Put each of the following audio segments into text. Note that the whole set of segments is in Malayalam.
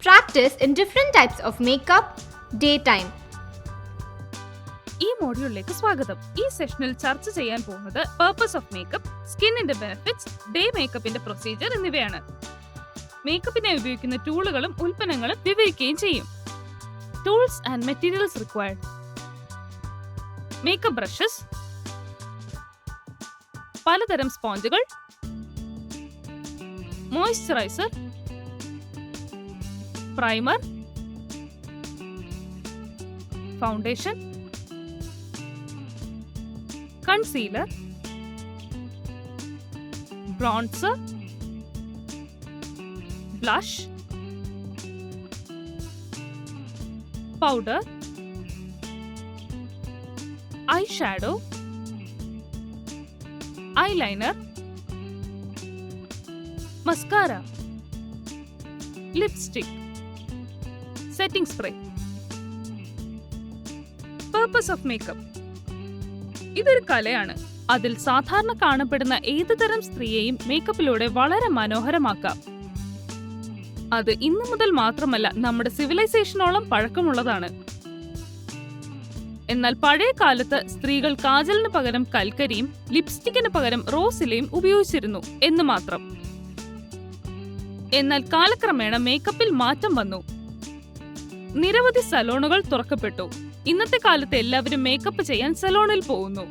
Practice in different types of makeup, daytime. ഈ മോഡ്യൂളിലേക്ക് സ്വാഗതം. ഈ സെഷനിൽ ചർച്ച ചെയ്യാൻ പോകുന്നത് പർപ്പസ് ഓഫ് മേക്കപ്പ്, സ്കിന്നിന്റെ ബെനിഫിറ്റ്സ്, ഡേ മേക്കപ്പിന്റെ പ്രൊസീജിയർ എന്നിവയാണ്. മേക്കപ്പിനായി ഉപയോഗിക്കുന്ന ടൂളുകളും ഉൽപ്പന്നങ്ങളും വിവരിക്കുകയും ചെയ്യും. Tools and materials required: makeup brushes, പലതരം സ്പോഞ്ചുകൾ, moisturizer, primer, foundation, concealer, bronzer, blush, powder, eye shadow, eyeliner, mascara, lipstick, setting spray. Purpose of makeup: ഇതൊരു കലയാണ്. അതിൽ സാധാരണ കാണപ്പെടുന്ന ഏതുതരം സ്ത്രീയെയും മേക്കപ്പിലൂടെ വളരെ മനോഹരമാക്കാം. അത് ഇന്നു മുതൽ മാത്രമല്ല, നമ്മുടെ സിവിലൈസേഷനോളം പഴക്കമുള്ളതാണ്. എന്നാൽ പഴയ കാലത്ത് സ്ത്രീകൾ കാജലിന് പകരം കൽക്കരിയും ലിപ്സ്റ്റിക്കിന് പകരം റോസിലയും ഉപയോഗിച്ചിരുന്നു എന്ന് മാത്രം. എന്നാൽ കാലക്രമേണ മേക്കപ്പിൽ മാറ്റം വന്നു. നിരവധി സലോണുകൾ തുറക്കപ്പെട്ടു. ഇന്നത്തെ കാലത്ത് എല്ലാവരും മേക്കപ്പ് ചെയ്യാൻ സലോണിൽ പോകുന്നു.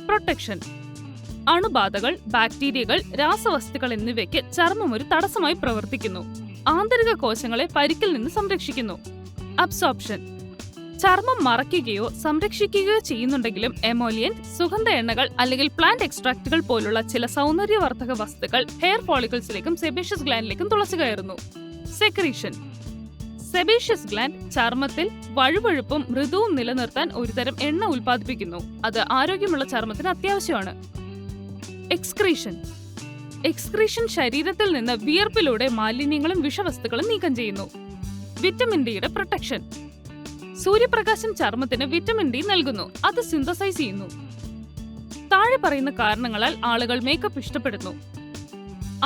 പ്രൊട്ടക്ഷൻ: അണുബാധകൾ, ബാക്ടീരിയകൾ, രാസവസ്തുക്കൾ എന്നിവയ്ക്ക് ചർമ്മം ഒരു തടസ്സമായി പ്രവർത്തിക്കുന്നു. ആന്തരിക കോശങ്ങളെ പരിക്കിൽ നിന്ന് സംരക്ഷിക്കുന്നു. അബ്സോർപ്ഷൻ: ചർമ്മം മറയ്ക്കുകയോ സംരക്ഷിക്കുകയോ ചെയ്യുന്നുണ്ടെങ്കിലും എമോലിയന്റ്, സുഗന്ധ എണ്ണകൾ അല്ലെങ്കിൽ പ്ലാന്റ് എക്സ്ട്രാക്റ്റുകൾ പോലുള്ള ചില സൗന്ദര്യവർദ്ധക വസ്തുക്കൾ ഹെയർ ഫോളിക്കിൾസിലേക്കും സെബേഷ്യസ് ഗ്ലാൻഡിലേക്കും തുളച്ചു കയറുന്നു. സെക്രീഷൻ: സെബേഷ്യസ് ഗ്ലാൻഡ് ചർമ്മത്തിൽ വഴുവഴുപ്പും മൃദുവും നിലനിർത്താൻ ഒരുതരം എണ്ണ ഉൽപ്പാദിപ്പിക്കുന്നു. അത് ആരോഗ്യമുള്ള ചർമ്മത്തിന് അത്യാവശ്യമാണ്. എക്സ്ക്രീഷൻ: എക്സ്ക്രീഷൻ ശരീരത്തിൽ നിന്ന് വിയർപ്പിലൂടെ മാലിന്യങ്ങളും വിഷവസ്തുക്കളും നീക്കം ചെയ്യുന്നു. വിറ്റമിൻ ഡിയുടെ പ്രൊട്ടക്ഷൻ: സൂര്യപ്രകാശം ചർമ്മത്തിന് വിറ്റമിൻ ഡി നൽകുന്നു. അത് സിന്തസൈസ് ചെയ്യുന്നു. താഴെ പറയുന്ന കാരണങ്ങളാൽ ആളുകൾ മേക്കപ്പ് ഇഷ്ടപ്പെടുന്നു.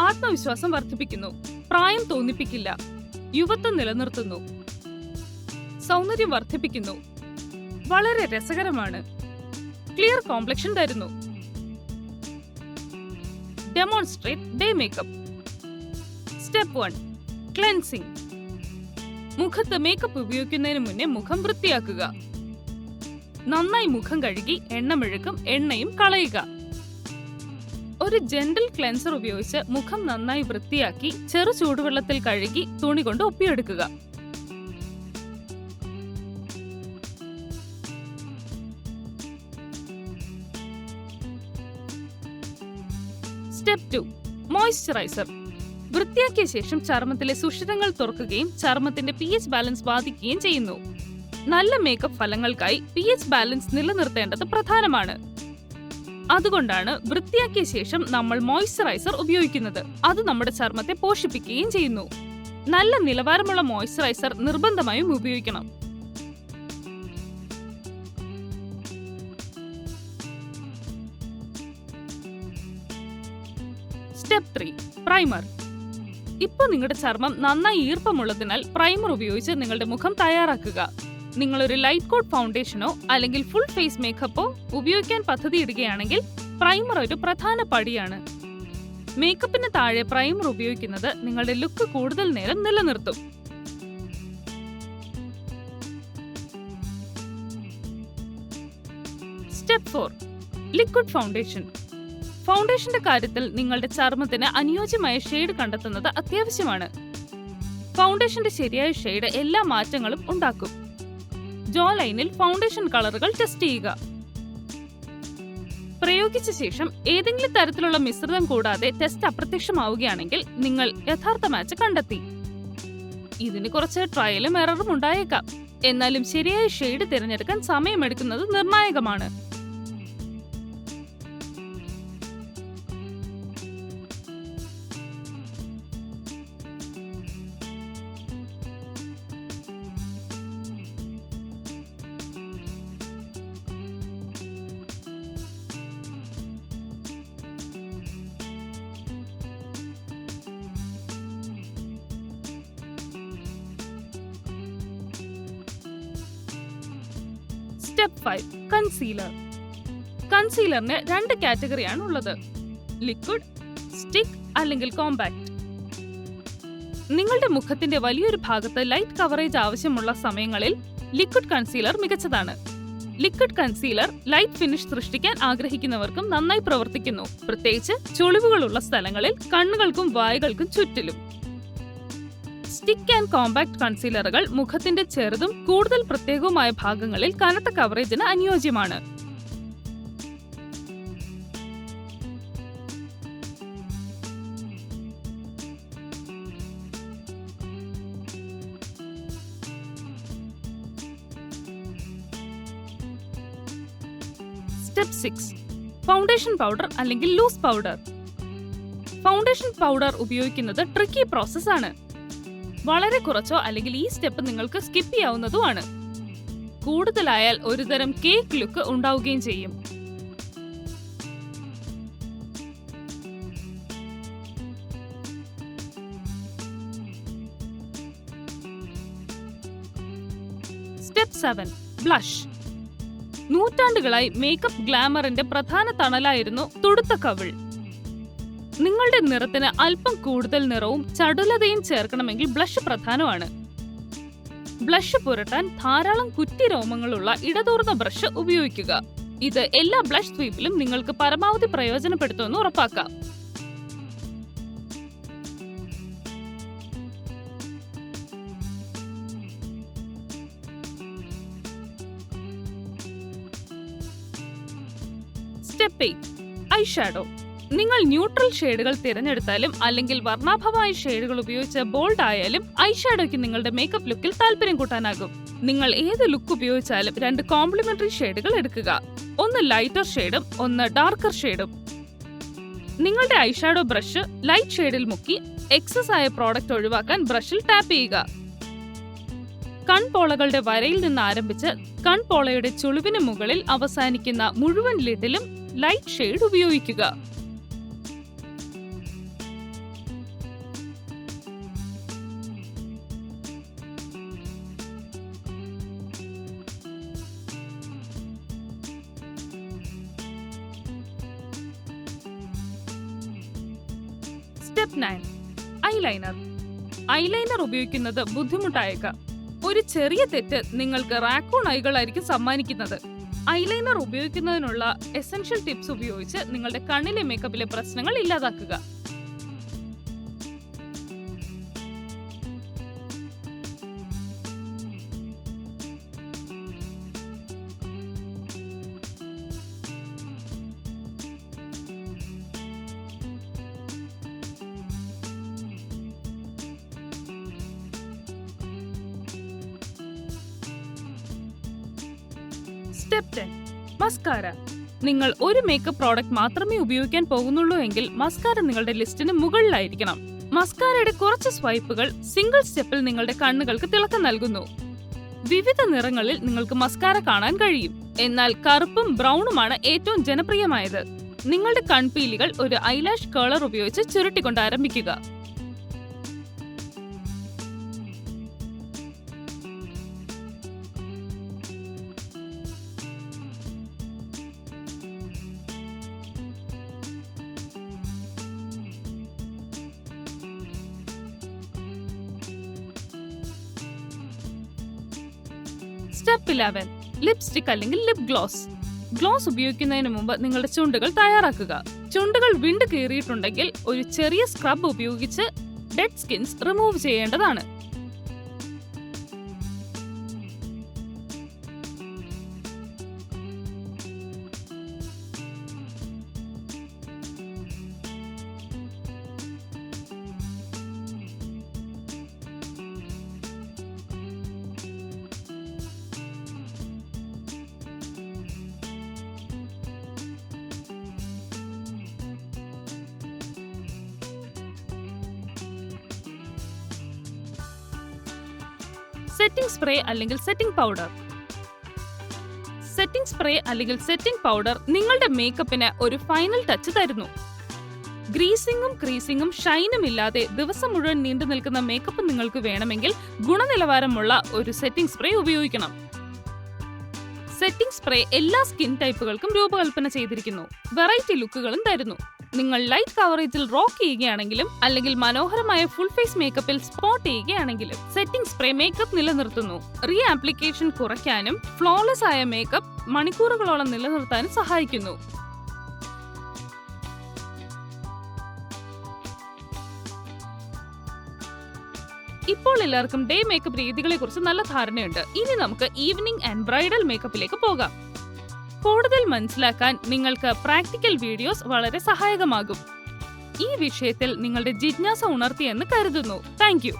ആത്മവിശ്വാസം വർദ്ധിപ്പിക്കുന്നു, പ്രായം തോന്നിപ്പിക്കില്ല, യുവത്വം നിലനിർത്തുന്നു, സൗന്ദര്യം വർദ്ധിപ്പിക്കുന്നു, വളരെ രസകരമാണ്, ക്ലിയർ കോംപ്ലക്ഷൻ തരുന്നു. Demonstrate day makeup. Step 1: cleansing. മുഖത്ത് മേക്കപ്പ് ഉപയോഗിക്കുന്നതിന് മുന്നേ മുഖം വൃത്തിയാക്കുക. നന്നായി മുഖം കഴുകി എണ്ണമെഴുക്കും എണ്ണയും കളയുക. ഒരു ജെന്റിൽ ക്ലെൻസർ ഉപയോഗിച്ച് മുഖം നന്നായി വൃത്തിയാക്കി ചെറു ചൂടുവെള്ളത്തിൽ കഴുകി തുണി കൊണ്ട് ഒപ്പിയെടുക്കുക. Step 2: moisturiser. വൃത്തിയാക്കിയ ശേഷം ചർമ്മത്തിലെ സുഷിരങ്ങൾ തുറക്കുകയും ചർമ്മത്തിന്റെ pH ബാലൻസ് ബാധിക്കുകയും ചെയ്യുന്നു. നല്ല മേക്കപ്പ് ഫലങ്ങൾക്കായി pH ബാലൻസ് നിലനിർത്തേണ്ടത് പ്രധാനമാണ്. അതുകൊണ്ടാണ് വൃത്തിയാക്കിയ ശേഷം നമ്മൾ മോയ്സ്ചറൈസർ ഉപയോഗിക്കുന്നത്. അത് നമ്മുടെ ചർമ്മത്തെ പോഷിപ്പിക്കുകയും ചെയ്യുന്നു. നല്ല നിലവാരമുള്ള മോയ്സ്ചറൈസർ നിർബന്ധമായും ഉപയോഗിക്കണം. Step 3: primer. ഇപ്പോൾ നിങ്ങളുടെ ചർമ്മം നന്നായി ഈർപ്പമുള്ളതിനാൽ പ്രൈമർ ഉപയോഗിച്ച് നിങ്ങളുടെ മുഖം തയ്യാറാക്കുക. നിങ്ങളൊരു ലൈറ്റ് കോട്ട് ഫൗണ്ടേഷനോ അല്ലെങ്കിൽ ഫുൾ ഫേസ് മേക്കപ്പോ ഉപയോഗിക്കാൻ പദ്ധതിയിടുകയാണെങ്കിൽ പ്രൈമർ ഒരു പ്രധാന പടിയാണ്. മേക്കപ്പിന് താഴെ പ്രൈമർ ഉപയോഗിക്കുന്നത് നിങ്ങളുടെ ലുക്ക് കൂടുതൽ നേരം നിലനിർത്തും. Step 4: liquid foundation. ഫൗണ്ടേഷന്റെ കാര്യത്തിൽ നിങ്ങളുടെ ചർമ്മത്തിന് അനുയോജ്യമായ ഷെയ്ഡ് കണ്ടെത്തുന്നത് അത്യാവശ്യമാണ്. ഫൗണ്ടേഷന്റെ ശരിയായ ഷെയ്ഡ് എല്ലാ മാറ്റങ്ങളും ഉണ്ടാക്കും. ജോ ലൈനിൽ ഫൗണ്ടേഷൻ കളറുകൾ ടെസ്റ്റ് ചെയ്യുക. പ്രയോഗിച്ച ശേഷം ഏതെങ്കിലും തരത്തിലുള്ള മിശ്രിതം കൂടാതെ ടെസ്റ്റ് അപ്രത്യക്ഷമാവുകയാണെങ്കിൽ നിങ്ങൾ യഥാർത്ഥ മാച്ച് കണ്ടെത്തി. ഇതിന് കുറച്ച് ട്രയലും എററും ഉണ്ടായേക്കാം. എന്നാലും ശരിയായ ഷെയ്ഡ് തിരഞ്ഞെടുക്കാൻ സമയമെടുക്കുന്നത് നിർണായകമാണ്. Step 5 concealer. കൺസീലറിന് 2 കാറ്റഗറിയാണ് ഉള്ളത്: ലിക്വിഡ്, സ്റ്റിക്ക് അല്ലെങ്കിൽ കോമ്പാക്ട്. നിങ്ങളുടെ മുഖത്തിന്റെ വലിയൊരു ഭാഗത്ത് ലൈറ്റ് കവറേജ് ആവശ്യമുള്ള സമയങ്ങളിൽ ലിക്വിഡ് കൺസീലർ മികച്ചതാണ്. ലിക്വിഡ് കൺസീലർ ലൈറ്റ് ഫിനിഷ് സൃഷ്ടിക്കാൻ ആഗ്രഹിക്കുന്നവർക്കും നന്നായി പ്രവർത്തിക്കുന്നു, പ്രത്യേകിച്ച് ചുളിവുകളുള്ള സ്ഥലങ്ങളിൽ, കണ്ണുകൾക്കും വായകൾക്കും ചുറ്റിലും. സ്റ്റിക്ക് ആൻഡ് കോമ്പാക്ട് കൺസീലറുകൾ മുഖത്തിന്റെ ചെറുതും കൂടുതൽ പ്രത്യേകവുമായ ഭാഗങ്ങളിൽ കനത്ത കവറേജിന് അനുയോജ്യമാണ്. സ്റ്റെപ്പ് 6 ഫൗണ്ടേഷൻ പൗഡർ അല്ലെങ്കിൽ ലൂസ് പൗഡർ. ഫൗണ്ടേഷൻ പൗഡർ ഉപയോഗിക്കുന്നത് ട്രിക്കി പ്രോസസ് ആണ്. വളരെ കുറച്ചോ അല്ലെങ്കിൽ ഈ സ്റ്റെപ്പ് നിങ്ങൾക്ക് സ്കിപ്പ് ചെയ്യാവുന്നതുമാണ്. കൂടുതലായാൽ ഒരുതരം കേക്ക് ലുക്ക് ഉണ്ടാവുകയും ചെയ്യും. Step 7 blush. നൂറ്റാണ്ടുകളായി മേക്കപ്പ് ഗ്ലാമറിന്റെ പ്രധാന തണലായിരുന്നു തുടുത്ത കവിൾ. നിങ്ങളുടെ നിറത്തിന് അല്പം കൂടുതൽ നിറവും ചടുലതയും ചേർക്കണമെങ്കിൽ ബ്ലഷ് പ്രധാനമാണ്. ബ്ലഷ് പുരട്ടാൻ ധാരാളം കുറ്റി രോമങ്ങളുള്ള ഇടതൂർന്ന ബ്രഷ് ഉപയോഗിക്കുക. ഇത് എല്ലാ ബ്ലഷ് സ്വീപ്പിലും നിങ്ങൾക്ക് പരമാവധി പ്രയോജനപ്പെടുത്തുമെന്ന് ഉറപ്പാക്കാം. Step 8 eyeshadow. നിങ്ങൾ ന്യൂട്രൽ ഷെയ്ഡുകൾ തിരഞ്ഞെടുത്താലും അല്ലെങ്കിൽ വർണ്ണാഭമായ ഷെയ്ഡുകൾ ഉപയോഗിച്ച് ബോൾഡ് ആയാലും ഐഷാഡോയ്ക്ക് നിങ്ങളുടെ മേക്കപ്പ് ലുക്കിൽ താല്പര്യം കൂട്ടാനാകും. നിങ്ങൾ ഏത് ലുക്ക് ഉപയോഗിച്ചാലും 2 കോംപ്ലിമെന്ററി ഷെയ്ഡുകൾ എടുക്കുക. ഒന്ന് ലൈറ്റർ ഷെയ്ഡും ഒന്ന് ഡാർക്കർ ഷെയ്ഡും. നിങ്ങളുടെ ഐഷാഡോ ബ്രഷ് ലൈറ്റ് ഷെയ്ഡിൽ മുക്കി എക്സസ് ആയ പ്രോഡക്റ്റ് ഒഴിവാക്കാൻ ബ്രഷിൽ ടാപ്പ് ചെയ്യുക. കൺപോളകളുടെ വരയിൽ നിന്ന് ആരംഭിച്ച് കൺപോളയുടെ ചുളിവിന് മുകളിൽ അവസാനിക്കുന്ന മുഴുവൻ ലിഡിലും ലൈറ്റ് ഷെയ്ഡ് ഉപയോഗിക്കുക. Step 9 eyeliner. ഐലൈനർ ഉപയോഗിക്കുന്നത് ബുദ്ധിമുട്ടായേക്കാം. ഒരു ചെറിയ തെറ്റ് നിങ്ങൾക്ക് റാക്കൂൺ ഐകളായിരിക്കും സമ്മാനിക്കുന്നത്. ഐലൈനർ ഉപയോഗിക്കുന്നതിനുള്ള എസൻഷ്യൽ ടിപ്സ് ഉപയോഗിച്ച് നിങ്ങളുടെ കണ്ണിലെ മേക്കപ്പിലെ പ്രശ്നങ്ങൾ ഇല്ലാതാക്കുക. Step 10 mascara. നിങ്ങൾ ഒരു മേക്കപ്പ് പ്രോഡക്റ്റ് മാത്രമേ ഉപയോഗിക്കാൻ പോകുന്നുള്ളൂ എങ്കിൽ മസ്കാര നിങ്ങളുടെ ലിസ്റ്റിന് മുകളിലായിരിക്കണം. മസ്കാരയുടെ കുറച്ച് സ്വൈപ്പുകൾ സിംഗിൾ സ്റ്റെപ്പിൽ നിങ്ങളുടെ കണ്ണുകൾക്ക് തിളക്കം നൽകുന്നു. വിവിധ നിറങ്ങളിൽ നിങ്ങൾക്ക് മസ്കാര കാണാൻ കഴിയും. എന്നാൽ കറുപ്പും ബ്രൗണുമാണ് ഏറ്റവും ജനപ്രിയമായത്. നിങ്ങളുടെ കൺപീലികൾ ഒരു ഐലാഷ് കേളർ ഉപയോഗിച്ച് ചുരുട്ടിക്കൊണ്ട് ആരംഭിക്കുക. സ്റ്റെപ്പ് 11 ലിപ്സ്റ്റിക് അല്ലെങ്കിൽ ലിപ് ഗ്ലോസ്. ഗ്ലോസ് ഉപയോഗിക്കുന്നതിന് മുമ്പ് നിങ്ങളുടെ ചുണ്ടുകൾ തയ്യാറാക്കുക. ചുണ്ടുകൾ വിണ്ട് കീറിയിട്ടുണ്ടെങ്കിൽ ഒരു ചെറിയ സ്ക്രബ് ഉപയോഗിച്ച് ഡെഡ് സ്കിൻസ് റിമൂവ് ചെയ്യേണ്ടതാണ്. സെറ്റിംഗ് സ്പ്രേ അല്ലെങ്കിൽ സെറ്റിംഗ് പൗഡർ. സെറ്റിംഗ് സ്പ്രേ അല്ലെങ്കിൽ സെറ്റിംഗ് പൗഡർ നിങ്ങളുടെ മേക്കപ്പിന് ഒരു ഫൈനൽ ടച്ച് തരുന്നു. ഗ്രീസിംഗും ക്രീസിംഗും ഷൈനും ഇല്ലാതെ ദിവസം മുഴുവൻ നീണ്ടു നിൽക്കുന്ന മേക്കപ്പ് നിങ്ങൾക്ക് വേണമെങ്കിൽ ഗുണനിലവാരമുള്ള ഒരു സെറ്റിംഗ് സ്പ്രേ ഉപയോഗിക്കണം. സെറ്റിംഗ് സ്പ്രേ എല്ലാ സ്കിൻ ടൈപ്പുകൾക്കും രൂപകൽപ്പന ചെയ്തിരിക്കുന്നു. വെറൈറ്റി ലുക്കുകളും തരുന്നു. നിങ്ങൾ ലൈറ്റ് കവറേജിൽ റോക്ക് ചെയ്യുകയാണെങ്കിലും അല്ലെങ്കിൽ മനോഹരമായ ഫുൾ ഫേസ് മേക്കപ്പിൽ സ്പോട്ട് ചെയ്യുകയാണെങ്കിലും സെറ്റിംഗ് സ്പ്രേ മേക്കപ്പ് നിലനിർത്തുന്നു. റീ ആപ്ലിക്കേഷൻ കുറയ്ക്കാനും ഫ്ലോലെസ് ആയ മേക്കപ്പ് മണിക്കൂറുകളോളം നിലനിർത്താനും സഹായിക്കുന്നു. ഇപ്പോൾ എല്ലാവർക്കും ഡേ മേക്കപ്പ് രീതികളെ കുറിച്ച് നല്ല ധാരണയുണ്ട്. ഇനി നമുക്ക് ഈവനിംഗ് ആൻഡ് ബ്രൈഡൽ മേക്കപ്പിലേക്ക് പോകാം. കൂടുതൽ മനസ്സിലാക്കാൻ നിങ്ങൾക്ക് പ്രാക്ടിക്കൽ വീഡിയോസ് വളരെ സഹായകമാകും. ഈ വിഷയത്തിൽ നിങ്ങളുടെ ജിജ്ഞാസ ഉണർത്തിയെന്ന് കരുതുന്നു. Thank you.